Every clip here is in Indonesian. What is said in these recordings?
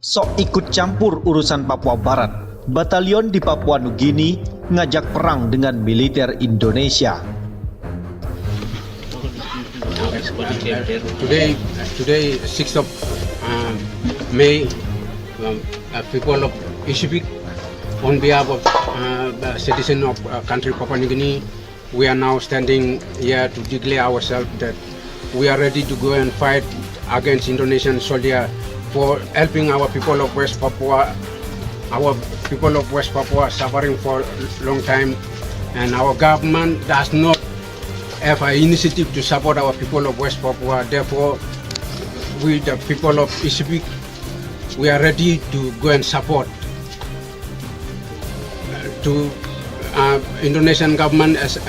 Sok ikut campur urusan Papua Barat. Batalion di Papua Nugini ngajak perang dengan militer Indonesia. Today 6th of May, people of Pacific, on behalf of citizen of country Papua New Guinea, we are now standing here to declare ourselves that we are ready to go and fight against Indonesian soldier for helping our people of West Papua. Our people of West Papua suffering for a long time, and our government does not have an initiative to support our people of West Papua. Therefore, we the people of Pacific, we are ready to go and support to Indonesian government as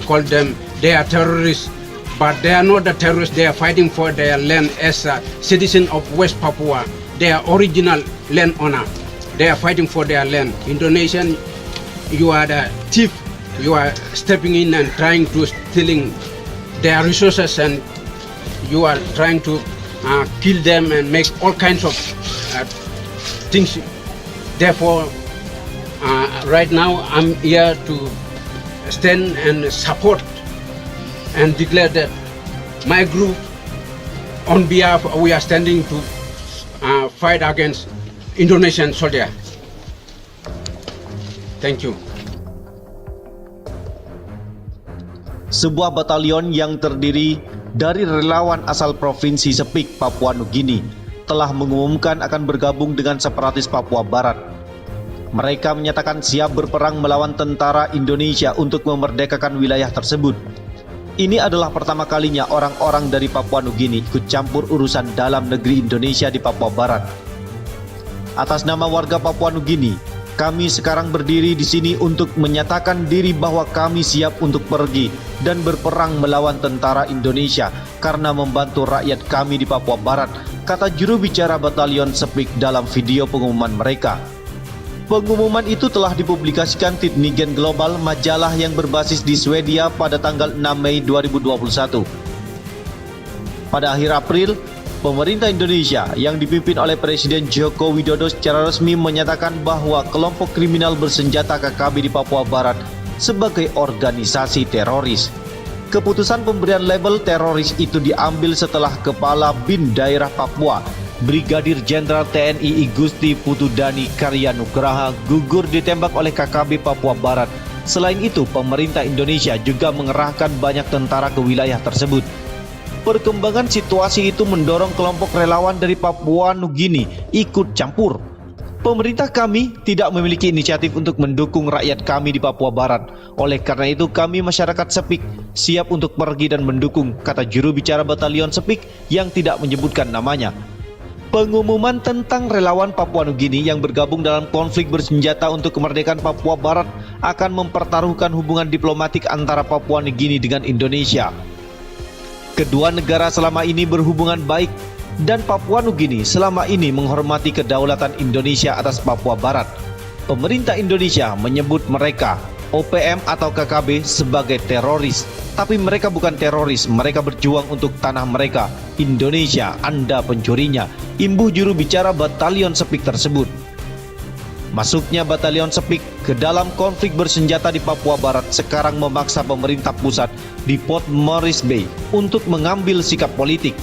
called them. They are terrorists, but they are not the terrorists. They are fighting for their land as a citizen of West Papua. They are original landowner. They are fighting for their land. Indonesian, you are the thief. You are stepping in and trying to stealing their resources, and you are trying to kill them and make all kinds of things. Therefore, right now I'm here to stand and support and declare that my group, on behalf, we are standing to fight against Indonesian soldier. Thank you. Sebuah batalion yang terdiri dari relawan asal Provinsi Sepik, Papua Nugini, telah mengumumkan akan bergabung dengan separatis Papua Barat. Mereka menyatakan siap berperang melawan tentara Indonesia untuk memerdekakan wilayah tersebut. Ini adalah pertama kalinya orang-orang dari Papua Nugini ikut campur urusan dalam negeri Indonesia di Papua Barat. Atas nama warga Papua Nugini, kami sekarang berdiri di sini untuk menyatakan diri bahwa kami siap untuk pergi dan berperang melawan tentara Indonesia karena membantu rakyat kami di Papua Barat, kata juru bicara Batalion Sepik dalam video pengumuman mereka. Pengumuman itu telah dipublikasikan Tidningen Global, majalah yang berbasis di Swedia pada tanggal 6 Mei 2021. Pada akhir April, pemerintah Indonesia yang dipimpin oleh Presiden Joko Widodo secara resmi menyatakan bahwa kelompok kriminal bersenjata KKB di Papua Barat sebagai organisasi teroris. Keputusan pemberian label teroris itu diambil setelah Kepala BIN Daerah Papua, Brigadir Jenderal TNI Igusti Putudani Karyanugraha, gugur ditembak oleh KKB Papua Barat. Selain itu, pemerintah Indonesia juga mengerahkan banyak tentara ke wilayah tersebut. Perkembangan situasi itu mendorong kelompok relawan dari Papua Nugini ikut campur. Pemerintah kami tidak memiliki inisiatif untuk mendukung rakyat kami di Papua Barat. Oleh karena itu, kami masyarakat Sepik siap untuk pergi dan mendukung, kata juru bicara Batalion Sepik yang tidak menyebutkan namanya. Pengumuman tentang relawan Papua Nugini yang bergabung dalam konflik bersenjata untuk kemerdekaan Papua Barat akan mempertaruhkan hubungan diplomatik antara Papua Nugini dengan Indonesia. Kedua negara selama ini berhubungan baik dan Papua Nugini selama ini menghormati kedaulatan Indonesia atas Papua Barat. Pemerintah Indonesia menyebut mereka OPM atau KKB sebagai teroris, tapi mereka bukan teroris, mereka berjuang untuk tanah mereka. Indonesia, Anda pencurinya, imbuh juru bicara Batalion Sepik tersebut. Masuknya Batalion Sepik ke dalam konflik bersenjata di Papua Barat sekarang memaksa pemerintah pusat di Port Moresby Bay untuk mengambil sikap politik.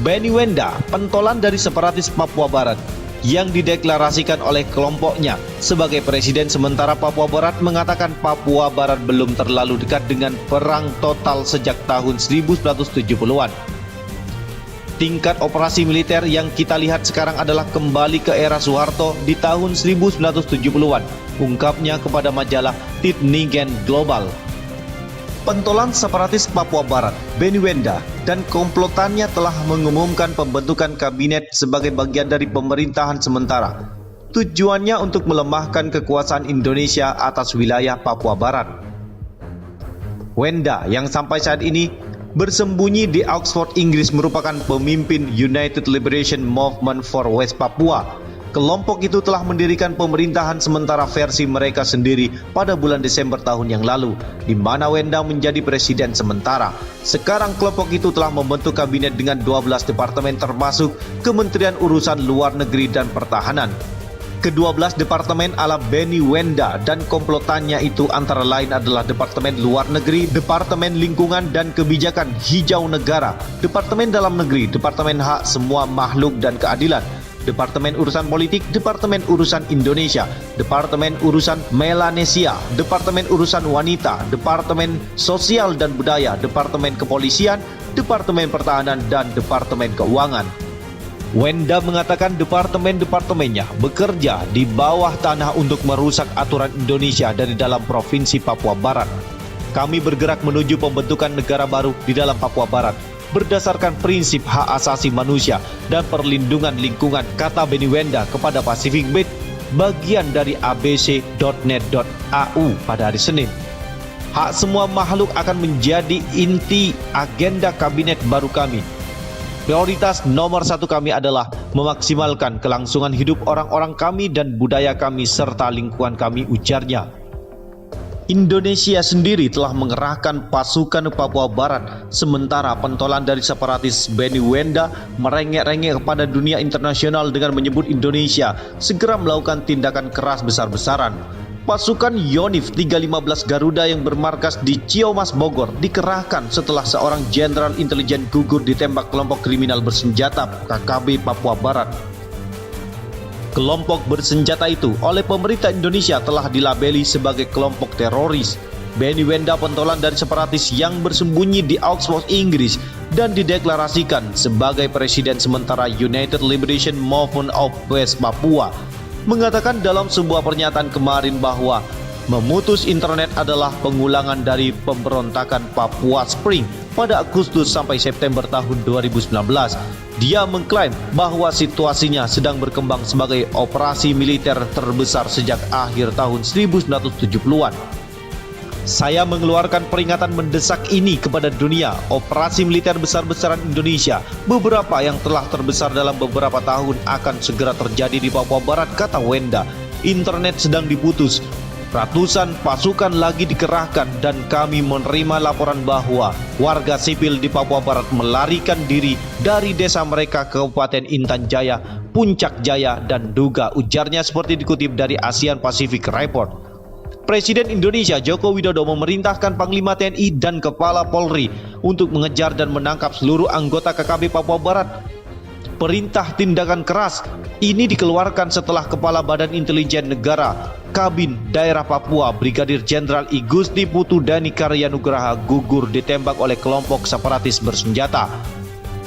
Benny Wenda, pentolan dari separatis Papua Barat yang dideklarasikan oleh kelompoknya sebagai presiden sementara Papua Barat, mengatakan Papua Barat belum terlalu dekat dengan perang total sejak tahun 1970-an. Tingkat operasi militer yang kita lihat sekarang adalah kembali ke era Soeharto di tahun 1970-an, ungkapnya kepada majalah Tidningen Global. Pentolan separatis Papua Barat, Benny Wenda, dan komplotannya telah mengumumkan pembentukan kabinet sebagai bagian dari pemerintahan sementara. Tujuannya untuk melemahkan kekuasaan Indonesia atas wilayah Papua Barat. Wenda yang sampai saat ini bersembunyi di Oxford, Inggris, merupakan pemimpin United Liberation Movement for West Papua, Kelompok itu telah mendirikan pemerintahan sementara versi mereka sendiri pada bulan Desember tahun yang lalu, di mana Wenda menjadi presiden sementara. Sekarang kelompok itu telah membentuk kabinet dengan 12 departemen termasuk Kementerian Urusan Luar Negeri dan Pertahanan. Ke-12 departemen ala Benny Wenda dan komplotannya itu antara lain adalah Departemen Luar Negeri, Departemen Lingkungan dan Kebijakan Hijau Negara, Departemen Dalam Negeri, Departemen Hak Semua Makhluk dan Keadilan, Departemen Urusan Politik, Departemen Urusan Indonesia, Departemen Urusan Melanesia, Departemen Urusan Wanita, Departemen Sosial dan Budaya, Departemen Kepolisian, Departemen Pertahanan, dan Departemen Keuangan. Wenda mengatakan departemen-departemennya bekerja di bawah tanah untuk merusak aturan Indonesia dari dalam Provinsi Papua Barat. Kami bergerak menuju pembentukan negara baru di dalam Papua Barat berdasarkan prinsip hak asasi manusia dan perlindungan lingkungan, kata Benny Wenda kepada Pacific Beat, bagian dari abc.net.au pada hari Senin. Hak semua makhluk akan menjadi inti agenda kabinet baru kami. Prioritas nomor 1 kami adalah memaksimalkan kelangsungan hidup orang-orang kami dan budaya kami serta lingkungan kami, ujarnya. Indonesia sendiri telah mengerahkan pasukan Papua Barat, sementara pentolan dari separatis Benny Wenda merengek-rengek kepada dunia internasional dengan menyebut Indonesia segera melakukan tindakan keras besar-besaran. Pasukan Yonif 315 Garuda yang bermarkas di Ciamas, Bogor dikerahkan setelah seorang jenderal intelijen gugur ditembak kelompok kriminal bersenjata KKB Papua Barat. Kelompok bersenjata itu oleh pemerintah Indonesia telah dilabeli sebagai kelompok teroris. Benny Wenda pentolan dari separatis yang bersembunyi di Oxford, Inggris dan dideklarasikan sebagai presiden sementara United Liberation Movement of West Papua, mengatakan dalam sebuah pernyataan kemarin bahwa memutus internet adalah pengulangan dari pemberontakan Papua Spring pada Agustus sampai September tahun 2019. Dia mengklaim bahwa situasinya sedang berkembang sebagai operasi militer terbesar sejak akhir tahun 1970-an. Saya mengeluarkan peringatan mendesak ini kepada dunia. Operasi militer besar-besaran Indonesia, beberapa yang telah terbesar dalam beberapa tahun, akan segera terjadi di Papua Barat, kata Wenda. Internet sedang diputus, ratusan pasukan lagi dikerahkan, dan kami menerima laporan bahwa warga sipil di Papua Barat melarikan diri dari desa mereka ke Kabupaten Intan Jaya, Puncak Jaya, dan Duga, ujarnya seperti dikutip dari ASEAN Pacific Report. Presiden Indonesia Joko Widodo memerintahkan Panglima TNI dan Kepala Polri untuk mengejar dan menangkap seluruh anggota KKB Papua Barat. Perintah tindakan keras ini dikeluarkan setelah Kepala Badan Intelijen Negara Kabin Daerah Papua Brigadir Jenderal I Gusti Putu Dani Karyanugraha gugur ditembak oleh kelompok separatis bersenjata.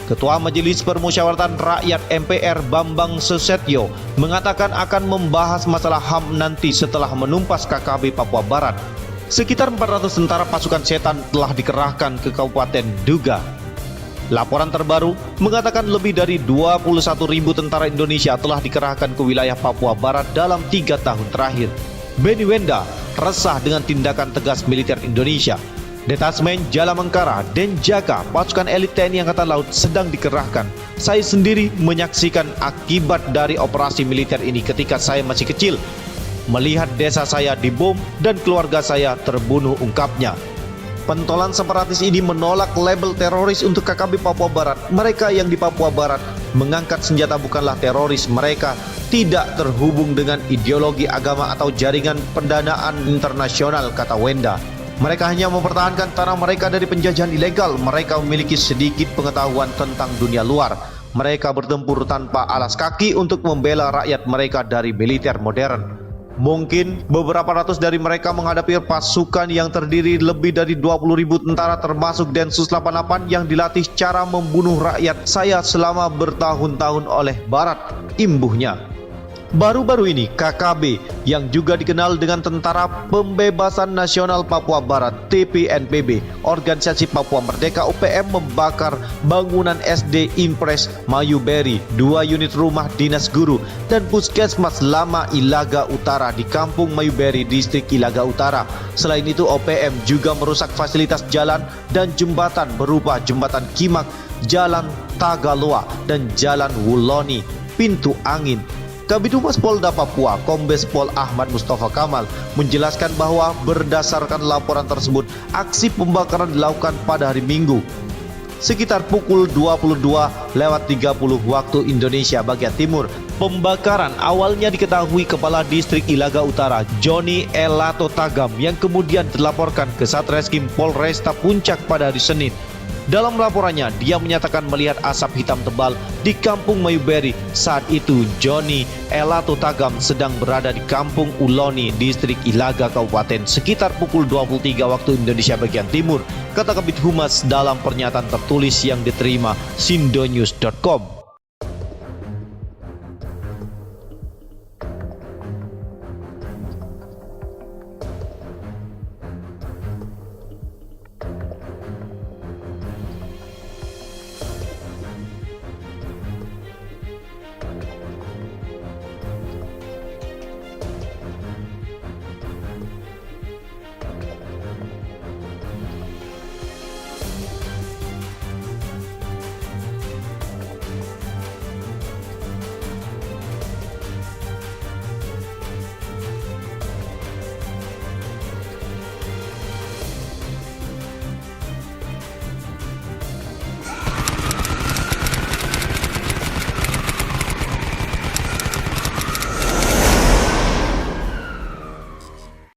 Ketua Majelis Permusyawaratan Rakyat MPR Bambang Susetyo mengatakan akan membahas masalah HAM nanti setelah menumpas KKB Papua Barat. Sekitar 400 tentara pasukan setan telah dikerahkan ke Kabupaten Duga. Laporan terbaru mengatakan lebih dari 21.000 tentara Indonesia telah dikerahkan ke wilayah Papua Barat dalam 3 tahun terakhir. Benny Wenda resah dengan tindakan tegas militer Indonesia. Detasmen Jala Mengkara, Denjaka, pasukan elit TNI Angkatan Laut sedang dikerahkan. Saya sendiri menyaksikan akibat dari operasi militer ini ketika saya masih kecil. Melihat desa saya dibom dan keluarga saya terbunuh, ungkapnya. Pentolan separatis ini menolak label teroris untuk KKB Papua Barat. Mereka yang di Papua Barat mengangkat senjata bukanlah teroris. Mereka tidak terhubung dengan ideologi agama atau jaringan pendanaan internasional, kata Wenda. Mereka hanya mempertahankan tanah mereka dari penjajahan ilegal. Mereka memiliki sedikit pengetahuan tentang dunia luar. Mereka bertempur tanpa alas kaki untuk membela rakyat mereka dari militer modern. Mungkin beberapa ratus dari mereka menghadapi pasukan yang terdiri lebih dari 20.000 tentara termasuk Densus 88 yang dilatih cara membunuh rakyat saya selama bertahun-tahun oleh Barat, imbuhnya. Baru-baru ini KKB yang juga dikenal dengan Tentara Pembebasan Nasional Papua Barat TPNPB, Organisasi Papua Merdeka UPM, membakar bangunan SD Impres Mayuberi, 2 unit rumah dinas guru dan puskesmas lama Ilaga Utara di Kampung Mayuberi, Distrik Ilaga Utara. Selain itu OPM juga merusak fasilitas jalan dan jembatan berupa Jembatan Kimak, Jalan Tagaloa dan Jalan Wuloni, Pintu Angin. Kabid Humas Polda Papua, Kombes Pol Ahmad Mustafa Kamal, menjelaskan bahwa berdasarkan laporan tersebut, aksi pembakaran dilakukan pada hari Minggu sekitar pukul 22.30 waktu Indonesia bagian timur. Pembakaran awalnya diketahui Kepala Distrik Ilaga Utara, Joni Elato Tagam, yang kemudian dilaporkan ke Satreskrim Polresta Puncak pada hari Senin. Dalam laporannya, dia menyatakan melihat asap hitam tebal di Kampung Mayuberi. Saat itu, Joni Elato Tagam sedang berada di Kampung Uloni, Distrik Ilaga Kabupaten, sekitar pukul 23 waktu Indonesia bagian timur, kata Kabid Humas dalam pernyataan tertulis yang diterima sindonews.com.